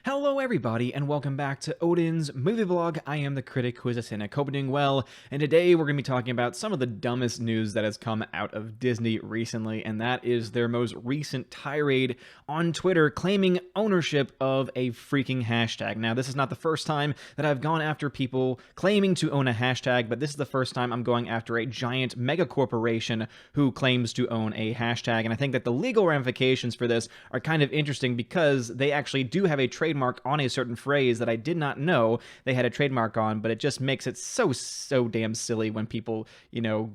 Hello everybody and welcome back to Odin's movie vlog. I am the critic who is a cynic. Hope you're doing well, and today we're going to be talking about some of the dumbest news that has come out of Disney recently, and that is their most recent tirade on Twitter claiming ownership of a freaking hashtag. Now, this is not the first time that I've gone after people claiming to own a hashtag, but this is the first time I'm going after a giant mega corporation who claims to own a hashtag, and I think that the legal ramifications for this are kind of interesting because they actually do have a trademark on a certain phrase that I did not know they had a trademark on, but it just makes it so damn silly when people,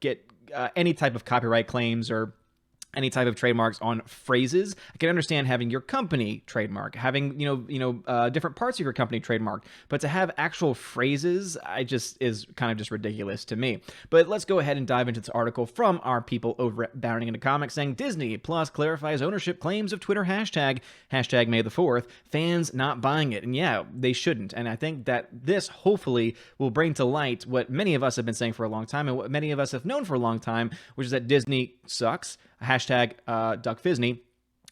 get any type of copyright claims or any type of trademarks on phrases. I can understand having your company trademark, having different parts of your company trademark, but to have actual phrases, is kind of just ridiculous to me. But let's go ahead and dive into this article from our people over at Bounding into Comics, saying Disney Plus clarifies ownership claims of Twitter hashtag May the 4th. Fans not buying it, and yeah, they shouldn't. And I think that this hopefully will bring to light what many of us have been saying for a long time, and what many of us have known for a long time, which is that Disney sucks. Hashtag Duck Fisney.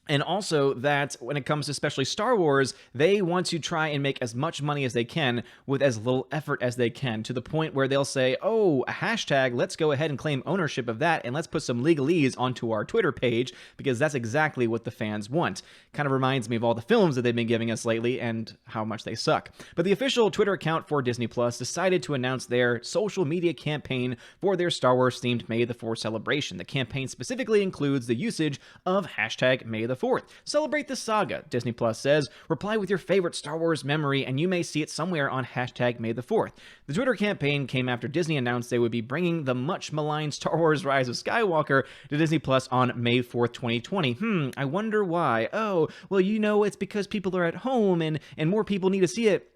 And also that when it comes to especially Star Wars, they want to try and make as much money as they can with as little effort as they can, to the point where they'll say, oh, a hashtag, let's go ahead and claim ownership of that, and let's put some legalese onto our Twitter page, because that's exactly what the fans want. Kind of reminds me of all the films that they've been giving us lately and how much they suck. But the official Twitter account for Disney Plus decided to announce their social media campaign for their Star Wars-themed May the 4th celebration. The campaign specifically includes the usage of hashtag May the 4th. Celebrate the saga, Disney Plus says. Reply with your favorite Star Wars memory, and you may see it somewhere on hashtag May the 4th. The Twitter campaign came after Disney announced they would be bringing the much-maligned Star Wars Rise of Skywalker to Disney Plus on May 4th, 2020. I wonder why. Oh, well, it's because people are at home and more people need to see it.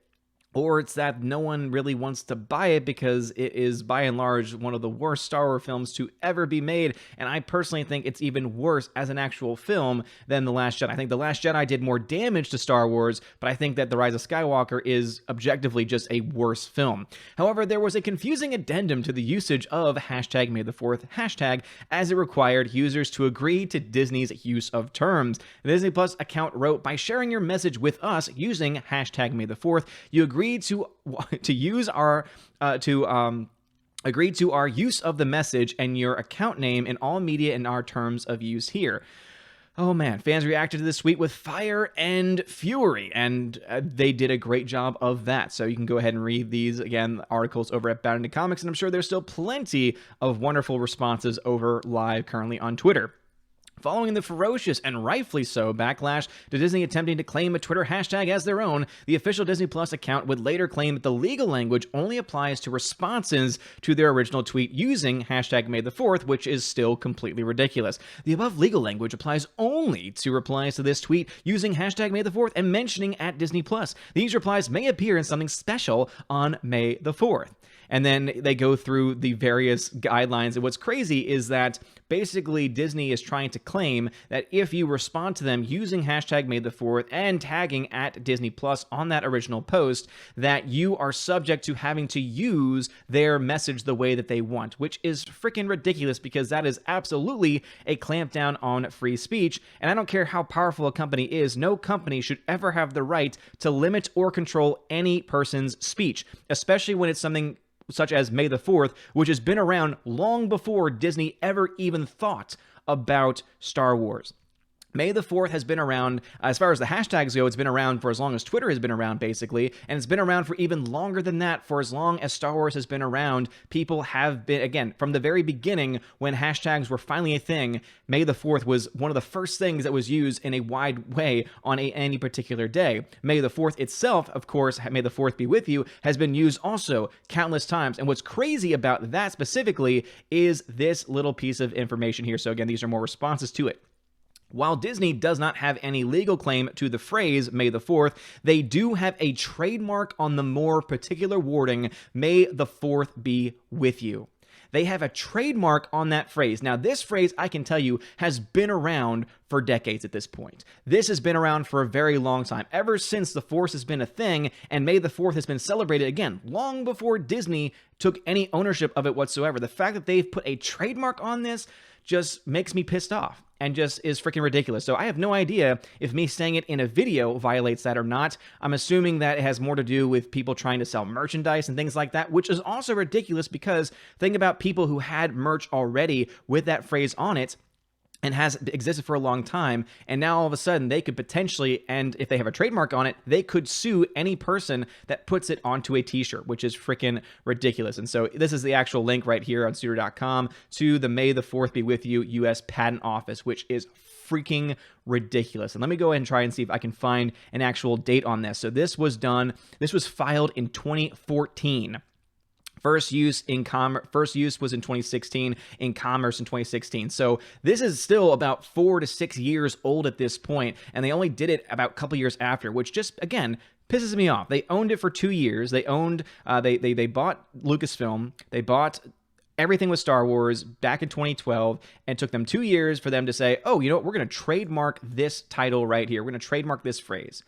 Or it's that no one really wants to buy it because it is, by and large, one of the worst Star Wars films to ever be made. And I personally think it's even worse as an actual film than The Last Jedi. I think The Last Jedi did more damage to Star Wars, but I think that The Rise of Skywalker is objectively just a worse film. However, there was a confusing addendum to the usage of hashtag May the 4th hashtag, as it required users to agree to Disney's use of terms. The Disney Plus account wrote, by sharing your message with us using hashtag May the 4th, you agreed to use our agreed to our use of the message and your account name in all media in our terms of use here. Oh man, fans reacted to this tweet with fire and fury, and they did a great job of that. So you can go ahead and read these, again, articles over at Bounding into Comics, and I'm sure there's still plenty of wonderful responses over live currently on Twitter. Following the ferocious and rightfully so backlash to Disney attempting to claim a Twitter hashtag as their own, the official Disney Plus account would later claim that the legal language only applies to responses to their original tweet using hashtag May the 4th, which is still completely ridiculous. The above legal language applies only to replies to this tweet using hashtag May the 4th and mentioning at Disney Plus. These replies may appear in something special on May the 4th. And then they go through the various guidelines. And what's crazy is that basically Disney is trying to claim that if you respond to them using hashtag May the 4th and tagging at Disney Plus on that original post, that you are subject to having to use their message the way that they want, which is freaking ridiculous, because that is absolutely a clampdown on free speech. And I don't care how powerful a company is, no company should ever have the right to limit or control any person's speech, especially when it's something such as May the 4th, which has been around long before Disney ever even thought about Star Wars. May the 4th has been around, as far as the hashtags go, it's been around for as long as Twitter has been around, basically, and it's been around for even longer than that. For as long as Star Wars has been around, people have been, again, from the very beginning, when hashtags were finally a thing, May the 4th was one of the first things that was used in a wide way on any particular day. May the 4th itself, of course, May the 4th be with you, has been used also countless times. And what's crazy about that specifically is this little piece of information here. So again, these are more responses to it. While Disney does not have any legal claim to the phrase May the 4th, they do have a trademark on the more particular wording, May the 4th be with you. They have a trademark on that phrase. Now, this phrase, I can tell you, has been around for decades at this point. This has been around for a very long time, ever since the Force has been a thing, and May the 4th has been celebrated, again, long before Disney took any ownership of it whatsoever. The fact that they've put a trademark on this just makes me pissed off and just is freaking ridiculous. So I have no idea if me saying it in a video violates that or not. I'm assuming that it has more to do with people trying to sell merchandise and things like that, which is also ridiculous because think about people who had merch already with that phrase on it and has existed for a long time, and now all of a sudden they could potentially, and if they have a trademark on it, they could sue any person that puts it onto a t-shirt, which is freaking ridiculous. And so this is the actual link right here on Studer.com to the May the 4th Be With You U.S. Patent Office, which is freaking ridiculous. And let me go ahead and try and see if I can find an actual date on this. So this was filed in 2014. First use was in 2016, in commerce in 2016. So this is still about 4 to 6 years old at this point, and they only did it about a couple years after, which just, again, pisses me off. They owned it for 2 years. They owned, they bought Lucasfilm. They bought everything with Star Wars back in 2012, and it took them 2 years for them to say, oh, you know what, we're going to trademark this title right here. We're going to trademark this phrase.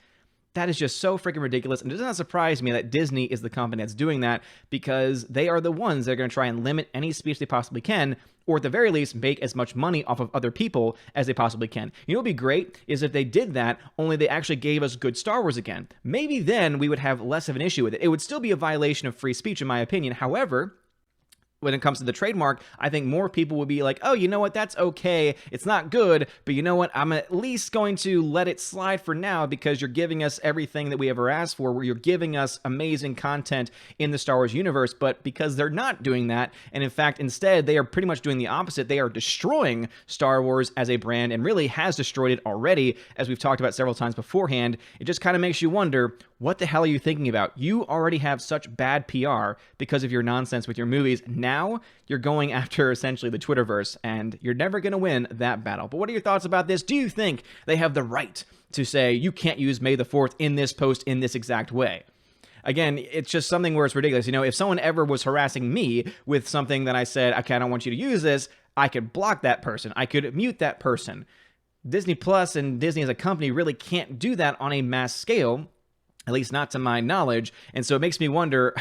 That is just so freaking ridiculous, and it does not surprise me that Disney is the company that's doing that because they are the ones that are going to try and limit any speech they possibly can, or at the very least, make as much money off of other people as they possibly can. You know what would be great is if they did that, only they actually gave us good Star Wars again. Maybe then we would have less of an issue with it. It would still be a violation of free speech, in my opinion. However, when it comes to the trademark, I think more people would be like, oh, you know what, that's okay. It's not good, but you know what, I'm at least going to let it slide for now because you're giving us everything that we ever asked for, where you're giving us amazing content in the Star Wars universe. But because they're not doing that, and in fact, instead, they are pretty much doing the opposite. They are destroying Star Wars as a brand and really has destroyed it already, as we've talked about several times beforehand. It just kind of makes you wonder, what the hell are you thinking about? You already have such bad PR because of your nonsense with your movies. Now you're going after essentially the Twitterverse, and you're never going to win that battle. But what are your thoughts about this? Do you think they have the right to say you can't use May the 4th in this post in this exact way? Again, it's just something where it's ridiculous. You know, if someone ever was harassing me with something that I said, okay, I don't want you to use this, I could block that person. I could mute that person. Disney Plus and Disney as a company really can't do that on a mass scale, at least not to my knowledge. And so it makes me wonder,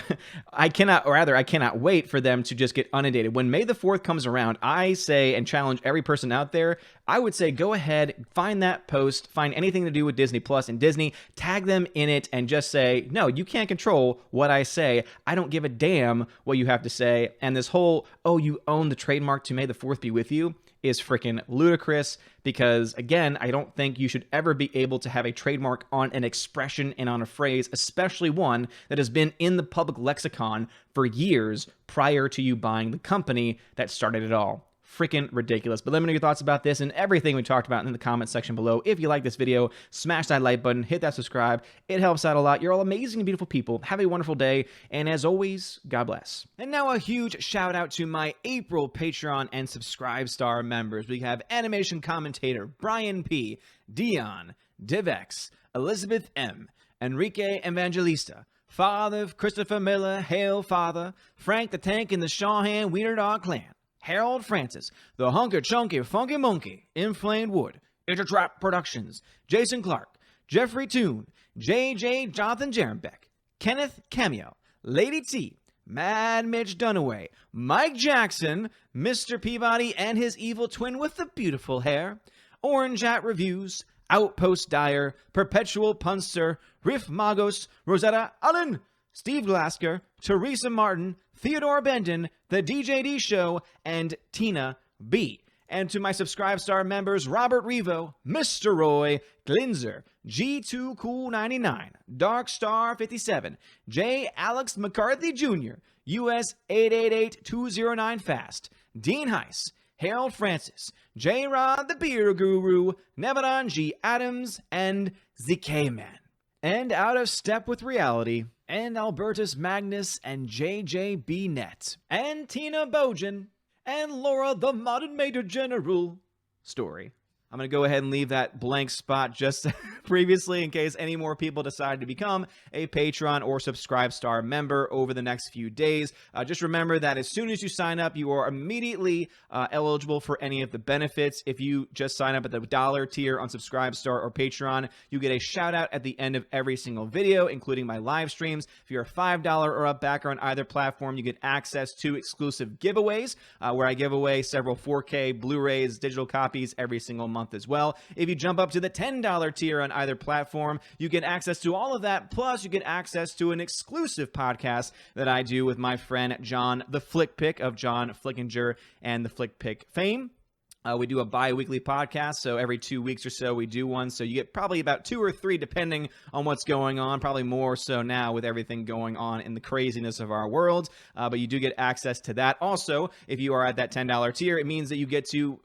I cannot wait for them to just get inundated. When May the 4th comes around, I say and challenge every person out there, I would say go ahead, find that post, find anything to do with Disney Plus and Disney, tag them in it, and just say, no, you can't control what I say. I don't give a damn what you have to say. And this whole, oh, you own the trademark to May the 4th Be With You is freaking ludicrous because, again, I don't think you should ever be able to have a trademark on an expression and on a phrase, especially one that has been in the public lexicon for years prior to you buying the company that started it all. Freaking ridiculous. But let me know your thoughts about this and everything we talked about in the comment section below. If you like this video, smash that like button, hit that subscribe. It helps out a lot. You're all amazing and beautiful people. Have a wonderful day. And as always, God bless. And now a huge shout out to my April Patreon and Subscribe Star members. We have animation commentator Brian P., Dion, Divex, Elizabeth M., Enrique Evangelista, Father Christopher Miller, Hail Father, Frank the Tank and the Shawhan Wiener Dog Clan, Harold Francis, The Hunker Chunky Funky Monkey, Inflamed Wood, Intertrap Productions, Jason Clark, Jeffrey Toon, J.J. Jonathan Jerembeck, Kenneth Cameo, Lady T, Mad Mitch Dunaway, Mike Jackson, Mr. Peabody and his evil twin with the beautiful hair, Orange Hat Reviews, Outpost Dyer, Perpetual Punster, Riff Magos, Rosetta Allen, Steve Glasker, Teresa Martin, Theodore Bendon, The DJD Show, and Tina B. And to my Subscribe Star members, Robert Revo, Mr. Roy, Glinzer, G2 Cool 99, Dark Star 57, J. Alex McCarthy Jr., US 888209 Fast, Dean Heiss, Harold Francis, J. Rod the Beer Guru, Nevadon G. Adams, and ZK Man. And out of step with reality, and Albertus Magnus and JJB Net, and Tina Bojan, and Laura the Modern Major General. Story. I'm going to go ahead and leave that blank spot just previously in case any more people decide to become a Patreon or Subscribe Star member over the next few days. Just remember that as soon as you sign up, you are immediately eligible for any of the benefits. If you just sign up at the $1 tier on Subscribe Star or Patreon, you get a shout out at the end of every single video, including my live streams. If you're a $5 or up backer on either platform, you get access to exclusive giveaways where I give away several 4K Blu-rays, digital copies every single month as well. If you jump up to the $10 tier on either platform, you get access to all of that, plus you get access to an exclusive podcast that I do with my friend John the Flick Pick of John Flickinger and the Flick Pick fame. We do a bi-weekly podcast, so every 2 weeks or so we do one, so you get probably about 2 or 3 depending on what's going on, probably more so now with everything going on in the craziness of our world, but you do get access to that. Also, if you are at that $10 tier, it means that you get to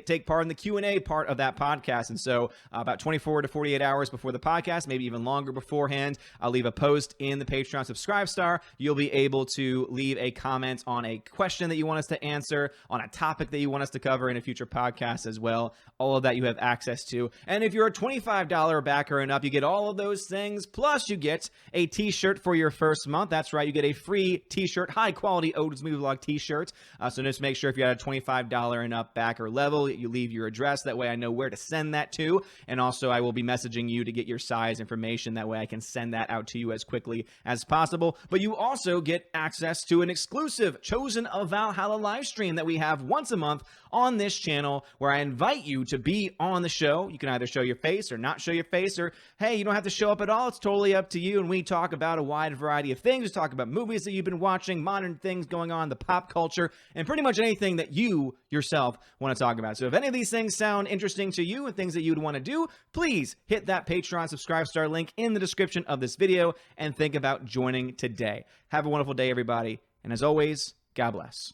take part in the Q&A part of that podcast, and so about 24 to 48 hours before the podcast, maybe even longer beforehand, I'll leave a post in the Patreon Subscribe Star. You'll be able to leave a comment on a question that you want us to answer, on a topic that you want us to cover in a future podcast as well. All of that you have access to. And if you're a $25 backer and up, you get all of those things. Plus, you get a t-shirt for your first month. That's right. You get a free t-shirt, high quality Odin's Movie Vlog t-shirt. So just make sure if you're at a $25 and up backer level, you leave your address. That way I know where to send that to. And also I will be messaging you to get your size information. That way I can send that out to you as quickly as possible. But you also get access to an exclusive Chosen of Valhalla live stream that we have once a month on this channel, where I invite you to be on the show. You can either show your face or not show your face, or hey, you don't have to show up at all. It's totally up to you. And we talk about a wide variety of things. We talk about movies that you've been watching, modern things going on, the pop culture, and pretty much anything that you yourself want to talk about. So if any of these things sound interesting to you and things that you'd want to do, please hit that Patreon Subscribe Star link in the description of this video and think about joining today. Have a wonderful day, everybody. And as always, God bless.